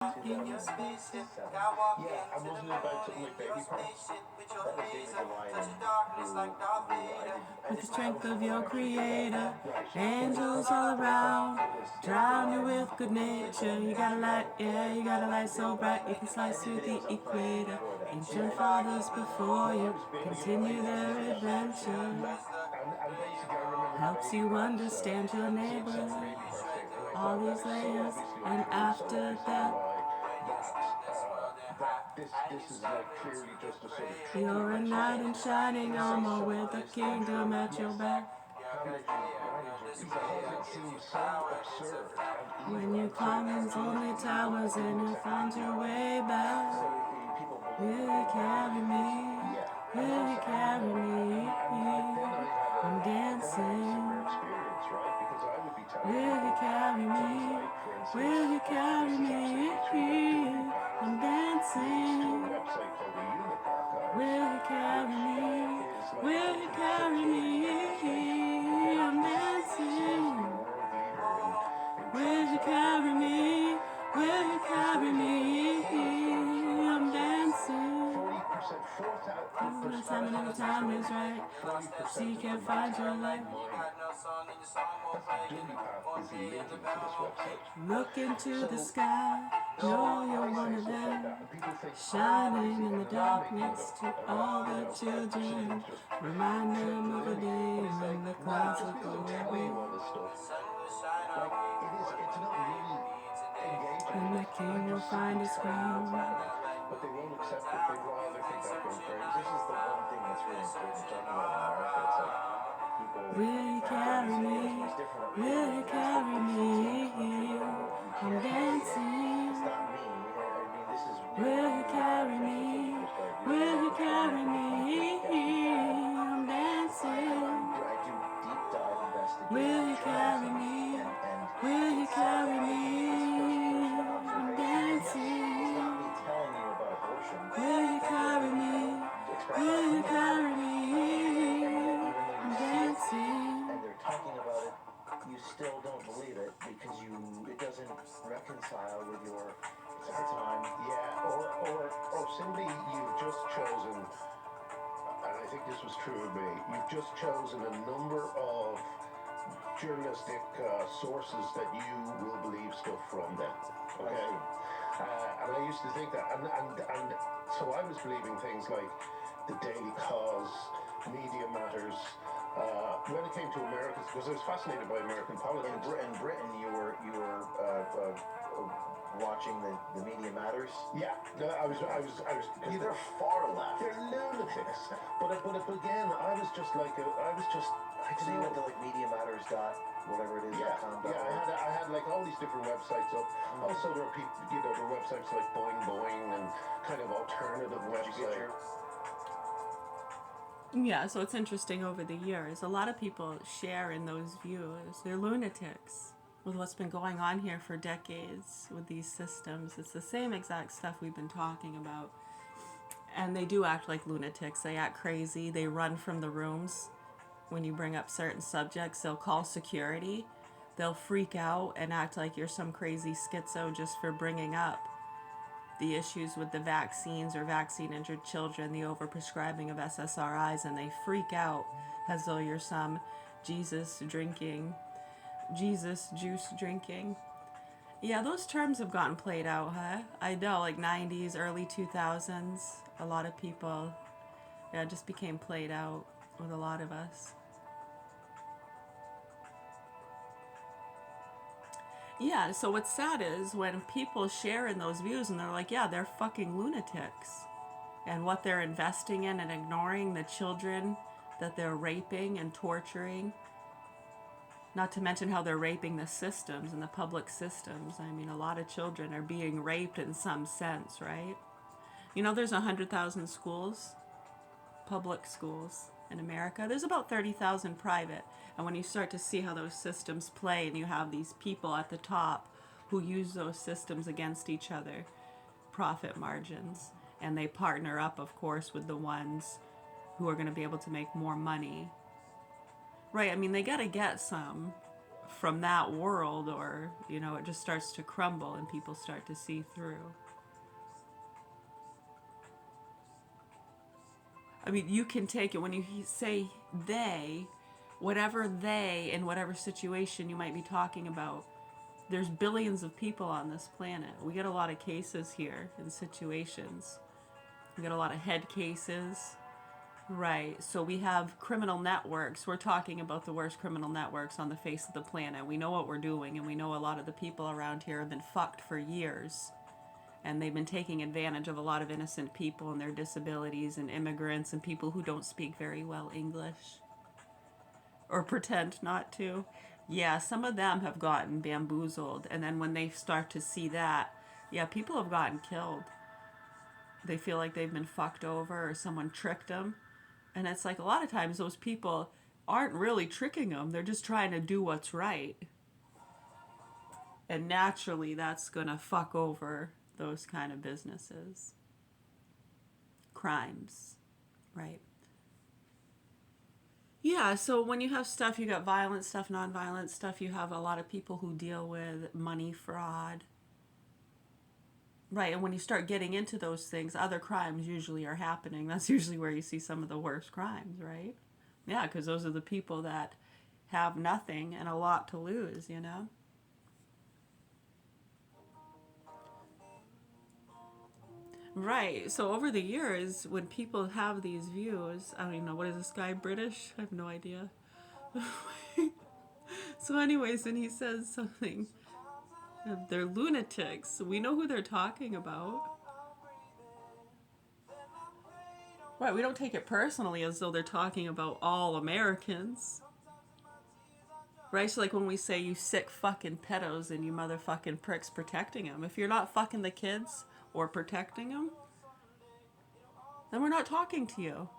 In your spaceship, got walk into the moon in your spaceship with your laser, touching darkness like Darth Vader. With the strength of your creator, angels all around, drown you with good nature. You got a light, yeah, you got a light so bright you can slice through the equator. Ancient fathers before you continue their adventure. Helps you understand your neighbor. All these layers, and after that, this is like clearly just a sort of you're a knight in shining armor with a kingdom at your back. When you climb these lonely towers and you find your way back, will you carry me? Will you carry me? I'm dancing. Will you carry me? Will you carry me? I'm dancing. Will you carry me? Will you carry me? I'm dancing. Will you carry me? Will you carry me? I'm dancing. Every time and every time is right. Seek and find your light. Look into the sky, know you're one of them, shining in the darkness to all the children. Remind them of a day when the clouds will go away, and the king will find his crown. But they won't accept it. They'd rather think that goes crazy. This is the one thing that's really important talking about in America. It's like people. Will you carry me? Will you carry me? I'm dancing. It's not me. I mean, this is. Will you carry me? Will you carry me? I'm dancing. I do deep dive investigation. Will you carry me? Will you carry me? I'm dancing. Will you carry me? Will you carry me? I'm dancing. And they're talking about it, you still don't believe it because it doesn't reconcile with your time. Yeah, or simply you've just chosen, and I think this was true of me, you've just chosen a number of journalistic sources that you will believe stuff from them. Okay? And I used to think that, and so I was believing things like the Daily Cause, Media Matters. When it came to Americans, because I was fascinated by American politics. In Britain, you were watching the Media Matters. Yeah, no, I was. Yeah, they're far left. They're lunatics. but again, I didn't went to like Media Matters whatever it is. Yeah, I had like all these different websites up. Also, there are people, there are websites like Boing Boing and kind of alternative websites. Yeah, so it's interesting over the years. A lot of people share in those views. They're lunatics with what's been going on here for decades with these systems. It's the same exact stuff we've been talking about. And they do act like lunatics. They act crazy. They run from the rooms. When you bring up certain subjects, they'll call security. They'll freak out and act like you're some crazy schizo just for bringing up the issues with the vaccines or vaccine-injured children, the overprescribing of SSRIs, and they freak out as though you're some Jesus juice drinking. Yeah, those terms have gotten played out, huh? I know, like 90s, early 2000s, a lot of people, just became played out with a lot of us. Yeah, so what's sad is when people share in those views and they're like, yeah, they're fucking lunatics. And what they're investing in and ignoring the children that they're raping and torturing. Not to mention how they're raping the systems and the public systems. I mean, a lot of children are being raped in some sense, right? You know, there's 100,000 schools, public schools in America. There's about 30,000 private. And when you start to see how those systems play and you have these people at the top who use those systems against each other, profit margins, and they partner up, of course, with the ones who are going to be able to make more money. Right, I mean, they got to get some from that world, or, you know, it just starts to crumble and people start to see through. I mean, you can take it when you say they, whatever they in whatever situation you might be talking about, there's billions of people on this planet. We get a lot of cases here in situations. We get a lot of head cases. Right. So we have criminal networks. We're talking about the worst criminal networks on the face of the planet. We know what we're doing, and we know a lot of the people around here have been fucked for years. And they've been taking advantage of a lot of innocent people and their disabilities and immigrants and people who don't speak very well English or pretend not to. Yeah, some of them have gotten bamboozled. And then when they start to see that, yeah, people have gotten killed. They feel like they've been fucked over or someone tricked them. And it's like a lot of times those people aren't really tricking them. They're just trying to do what's right. And naturally, that's going to fuck over those kind of businesses. Crimes, right? Yeah, so when you have stuff, you got violent stuff, non-violent stuff. You have a lot of people who deal with money fraud. Right, and when you start getting into those things, other crimes usually are happening. That's usually where you see some of the worst crimes, right? Yeah, because those are the people that have nothing and a lot to lose, you know? Right. So over the years, when people have these views, I don't even know, what is this guy, British? I have no idea. So anyways, and he says something, they're lunatics. We know who they're talking about. Right, we don't take it personally as though they're talking about all Americans. Right, so like when we say you sick fucking pedos and you motherfucking pricks protecting them, if you're not fucking the kids or protecting them, then we're not talking to you.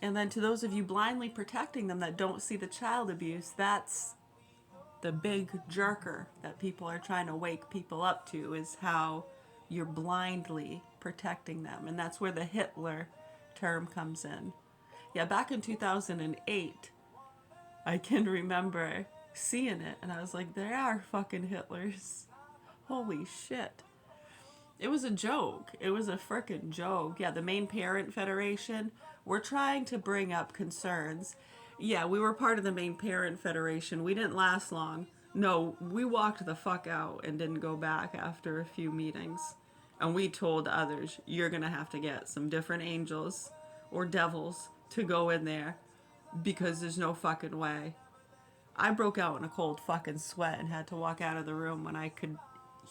And then to those of you blindly protecting them that don't see the child abuse, that's the big jerker that people are trying to wake people up to, is how you're blindly protecting them. And that's where the Hitler term comes in. Yeah, back in 2008, I can remember seeing it and I was like, there are fucking Hitlers. Holy shit. It was a joke. It was a frickin' joke. Yeah, the Main Parent Federation, we're trying to bring up concerns. Yeah, we were part of the Main Parent Federation. We didn't last long. No, we walked the fuck out and didn't go back after a few meetings. And we told others, you're gonna have to get some different angels or devils to go in there because there's no fucking way. I broke out in a cold fucking sweat and had to walk out of the room when I could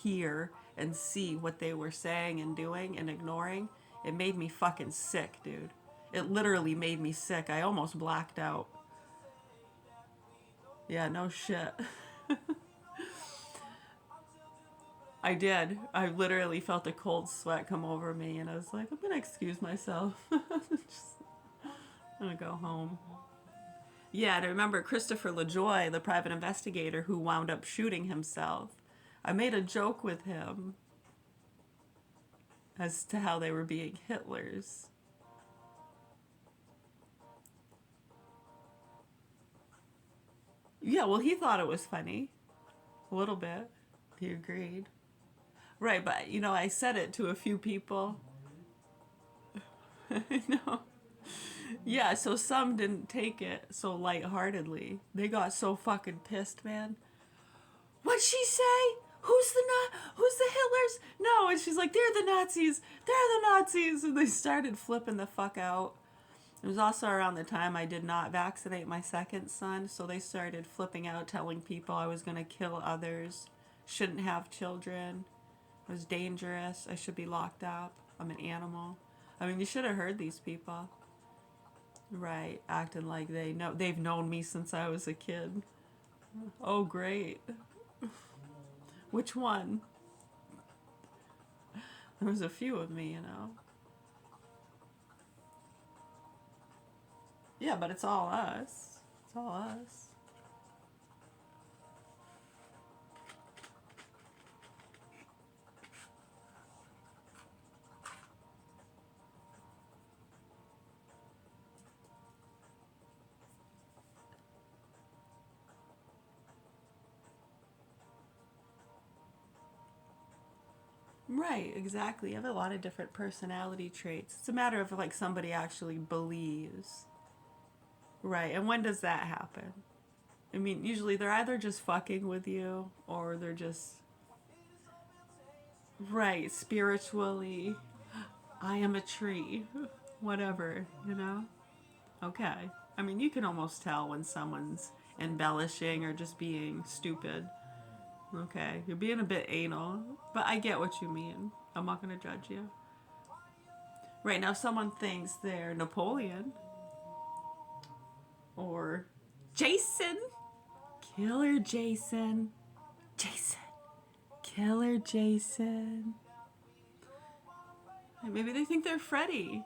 hear and see what they were saying and doing and ignoring. It made me fucking sick, dude. It literally made me sick. I almost blacked out. Yeah, no shit. I did. I literally felt a cold sweat come over me and I was like, I'm gonna excuse myself. Just, I'm gonna go home. Yeah, and I remember Christopher LaJoy, the private investigator who wound up shooting himself. I made a joke with him as to how they were being Hitlers. Yeah, well, he thought it was funny. A little bit. He agreed. Right, but, you know, I said it to a few people. I know. Yeah, so some didn't take it so lightheartedly. They got so fucking pissed, man. What'd she say? Who's the Hitlers? No, and she's like, they're the Nazis. They're the Nazis. And they started flipping the fuck out. It was also around the time I did not vaccinate my second son, so they started flipping out, telling people I was going to kill others, shouldn't have children, it was dangerous, I should be locked up, I'm an animal. I mean, you should have heard these people. Right, acting like they've known me since I was a kid. Oh, great. Which one? There was a few of me, you know. Yeah, but it's all us. It's all us. Right, exactly. You have a lot of different personality traits. It's a matter of like somebody actually believes. Right, and when does that happen? I mean, usually they're either just fucking with you or they're just, right, spiritually, I am a tree, whatever, you know? Okay. I mean, you can almost tell when someone's embellishing or just being stupid. Okay, you're being a bit anal, but I get what you mean. I'm not going to judge you. Right now, if someone thinks they're Napoleon or Jason, Killer Jason, Jason, Killer Jason. Maybe they think they're Freddy,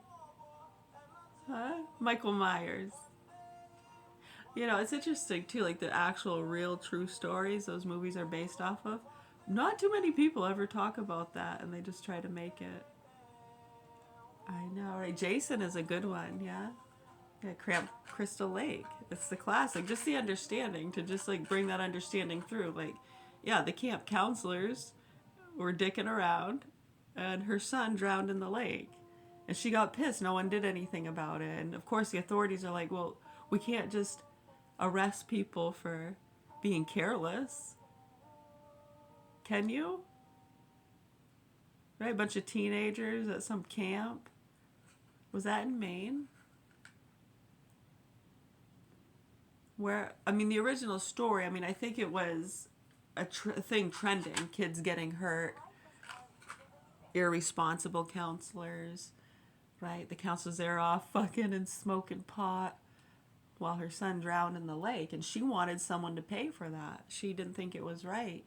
huh? Michael Myers. You know, it's interesting too, like the actual real true stories those movies are based off of. Not too many people ever talk about that and they just try to make it. I know, right? Jason is a good one, yeah? Yeah, Cramp Crystal Lake. It's the classic. Just the understanding, to just like bring that understanding through. Like, yeah, the camp counselors were dicking around and her son drowned in the lake. And she got pissed. No one did anything about it. And of course, the authorities are like, well, we can't just arrest people for being careless. Can you? Right? A bunch of teenagers at some camp. Was that in Maine? Where, I mean, the original story, I mean, I think it was a thing trending, kids getting hurt, irresponsible counselors, right? The counselors there off fucking and smoking pot while her son drowned in the lake, and she wanted someone to pay for that. She didn't think it was right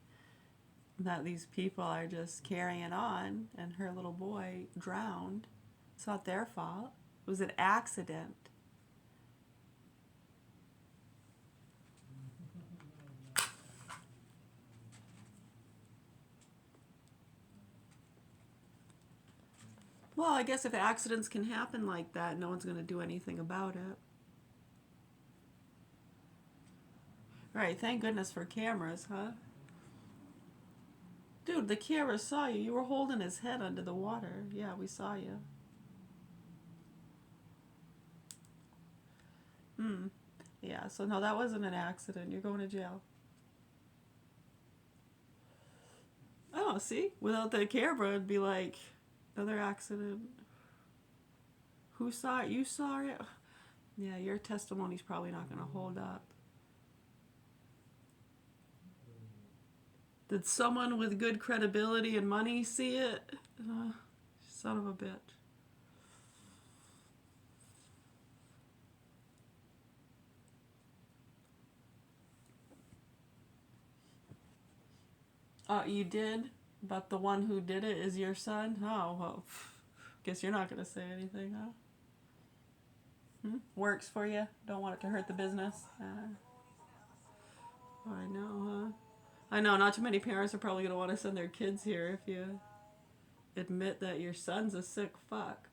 that these people are just carrying on and her little boy drowned. It's not their fault. It was an accident. Well, I guess if accidents can happen like that, no one's going to do anything about it. Right, thank goodness for cameras, huh? Dude, the camera saw you. You were holding his head under the water. Yeah, we saw you. Hmm. Yeah, so no, that wasn't an accident. You're going to jail. Oh, see? Without the camera, it'd be like another accident. Who saw it? You saw it? Yeah, your testimony's probably not going to hold up. Did someone with good credibility and money see it? Son of a bitch. You did? But the one who did it is your son? Oh, well, guess you're not going to say anything, huh? Works for you? Don't want it to hurt the business? I know, huh? I know, not too many parents are probably going to want to send their kids here if you admit that your son's a sick fuck.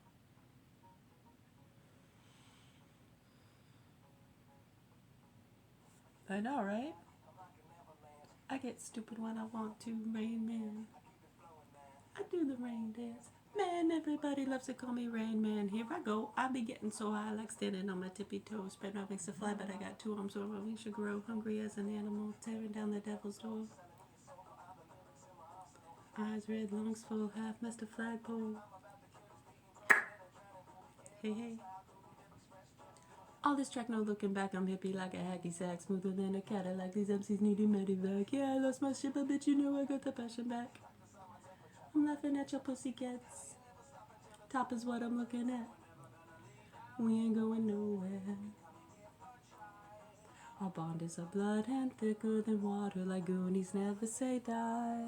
I know, right? I get stupid when I want to, Rain Man. I do the rain dance. Man, everybody loves to call me Rain Man. Here I go. I be getting so high, like standing on my tippy toes. Spread my wings to fly, but I got two arms, so my wings should grow. Hungry as an animal, tearing down the devil's door. Eyes red, lungs full, half mast a flagpole. Hey, hey. All this track, no looking back. I'm hippie like a hacky sack, smoother than a Cadillac. These MCs need a medivac. Yeah, I lost my shit, but bitch, you know I got the passion back. I'm laughing at your pussycats. Top is what I'm looking at. We ain't going nowhere. Our bond is a blood and thicker than water, like Goonies never say die.